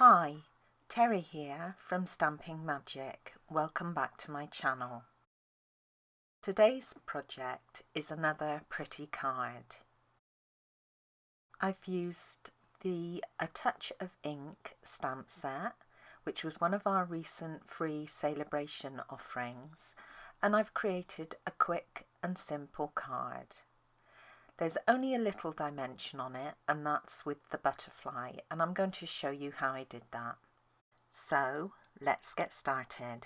Hi, Terry here from Stamping Magic. Welcome back to my channel. Today's project is another pretty card. I've used the A Touch of Ink stamp set, which was one of our recent free Celebration offerings, and I've created a quick and simple card. There's only a little dimension on it, and that's with the butterfly, and I'm going to show you how I did that. So let's get started.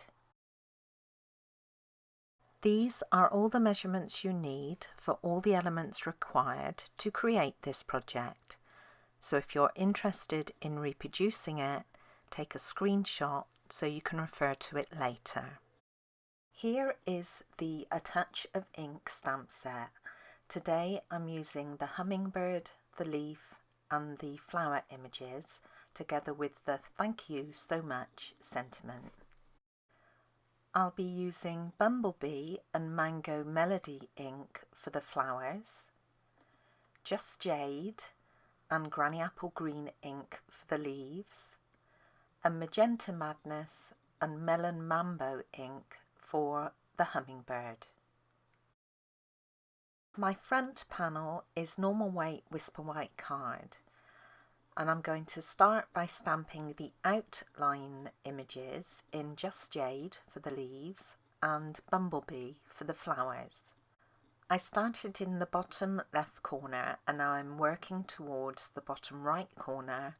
These are all the measurements you need for all the elements required to create this project. So if you're interested in reproducing it, take a screenshot so you can refer to it later. Here is the A Touch of Ink stamp set. Today I'm using the hummingbird, the leaf and the flower images together with the thank you so much sentiment. I'll be using Bumblebee and Mango Melody ink for the flowers, Just Jade and Granny Apple Green ink for the leaves, and Magenta Madness and Melon Mambo ink for the hummingbird. My front panel is normal weight Whisper White card, and I'm going to start by stamping the outline images in Just Jade for the leaves and Bumblebee for the flowers. I started in the bottom left corner and now I'm working towards the bottom right corner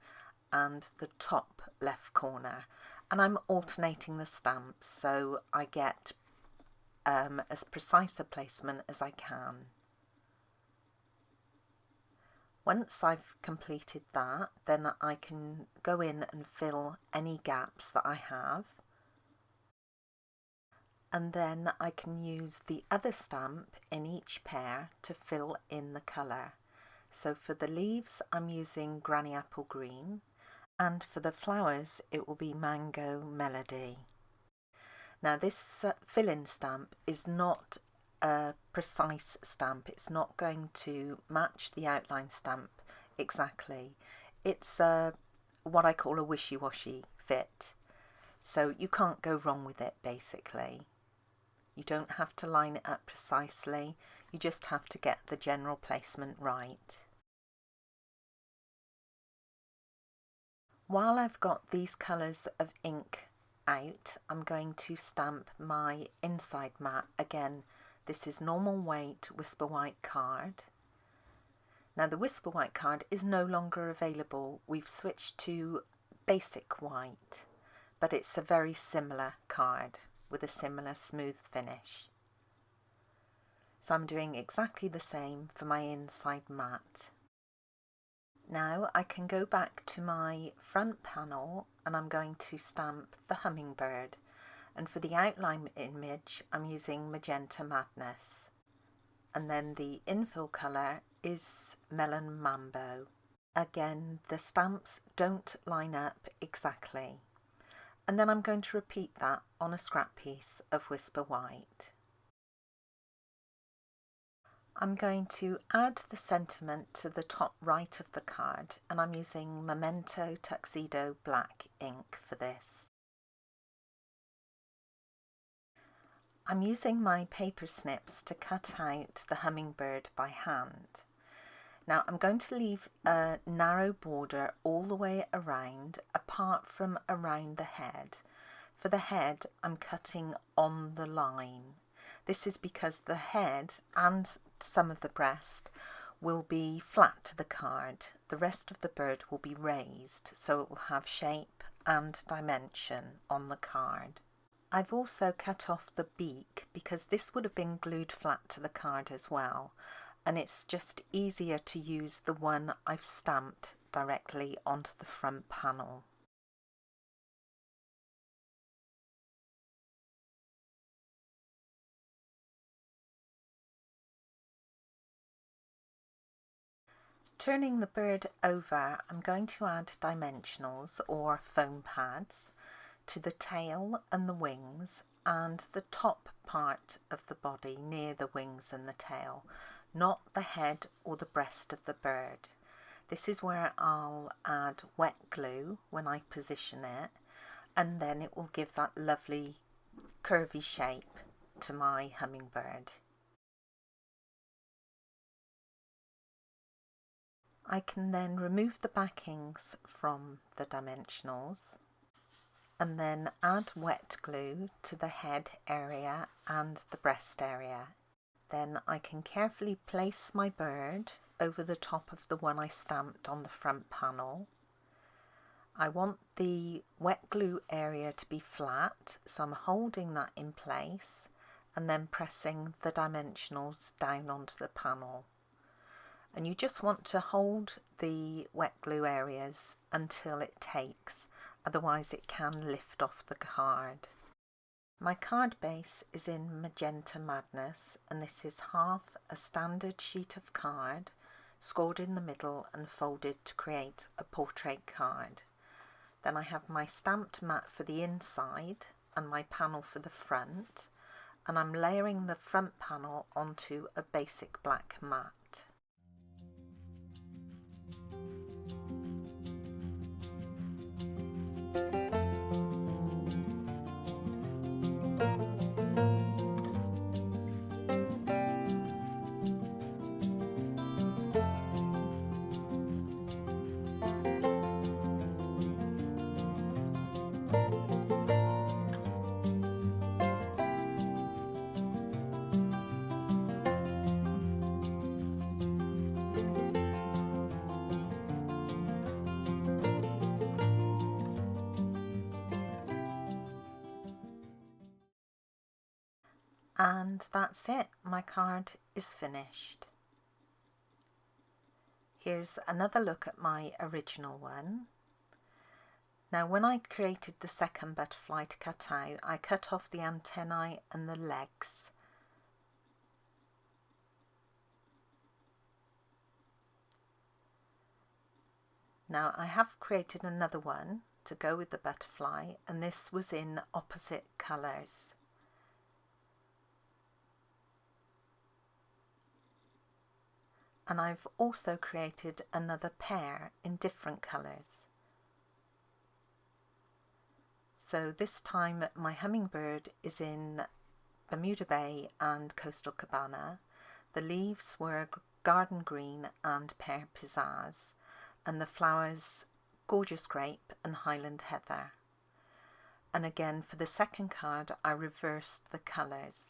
and the top left corner, and I'm alternating the stamps so I get as precise a placement as I can. Once I've completed that, then I can go in and fill any gaps that I have. And then I can use the other stamp in each pair to fill in the colour. So for the leaves I'm using Granny Apple Green, and for the flowers it will be Mango Melody. Now this fill-in stamp is not a precise stamp. It's not going to match the outline stamp exactly. It's what I call a wishy-washy fit, so you can't go wrong with it basically. You don't have to line it up precisely, you just have to get the general placement right. While I've got these colours of ink out, I'm going to stamp my inside mat again. This is normal weight Whisper White card. Now the Whisper White card is no longer available. We've switched to basic white, but it's a very similar card with a similar smooth finish. So I'm doing exactly the same for my inside mat. Now I can go back to my front panel and I'm going to stamp the hummingbird. And for the outline image I'm using Magenta Madness, and then the infill colour is Melon Mambo. Again, the stamps don't line up exactly, and then I'm going to repeat that on a scrap piece of Whisper White. I'm going to add the sentiment to the top right of the card, and I'm using Memento Tuxedo Black ink for this. I'm using my paper snips to cut out the hummingbird by hand. Now I'm going to leave a narrow border all the way around, apart from around the head. For the head I'm cutting on the line. This is because the head and some of the breast will be flat to the card. The rest of the bird will be raised, so it will have shape and dimension on the card. I've also cut off the beak because this would have been glued flat to the card as well, and it's just easier to use the one I've stamped directly onto the front panel. Turning the bird over, I'm going to add dimensionals or foam pads to the tail and the wings and the top part of the body near the wings and the tail, not the head or the breast of the bird. This is where I'll add add wet glue when I position it, and then it will give that lovely curvy shape to my hummingbird. I can then remove the backings from the dimensionals and then add wet glue to the head area and the breast area. Then I can carefully place my bird over the top of the one I stamped on the front panel. I want the wet glue area to be flat, so I'm holding that in place and then pressing the dimensionals down onto the panel. And you just want to hold the wet glue areas until it takes, otherwise it can lift off the card. My card base is in Magenta Madness, and this is half a standard sheet of card scored in the middle and folded to create a portrait card. Then I have my stamped mat for the inside and my panel for the front, and I'm layering the front panel onto a basic black mat. And that's it, my card is finished. Here's another look at my original one. Now when I created the second butterfly to cut out, I cut off the antennae and the legs. Now I have created another one to go with the butterfly, and this was in opposite colours. And I've also created another pair in different colours. So this time my hummingbird is in Bermuda Bay and Coastal Cabana. The leaves were garden green and pear pizzazz, and the flowers gorgeous grape and Highland heather. And again for the second card I reversed the colours.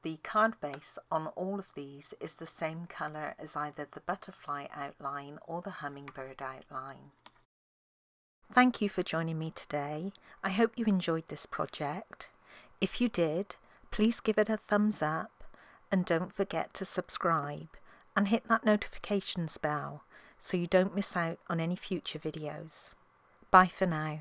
The card base on all of these is the same colour as either the butterfly outline or the hummingbird outline. Thank you for joining me today. I hope you enjoyed this project. If you did, please give it a thumbs up and don't forget to subscribe and hit that notifications bell so you don't miss out on any future videos. Bye for now.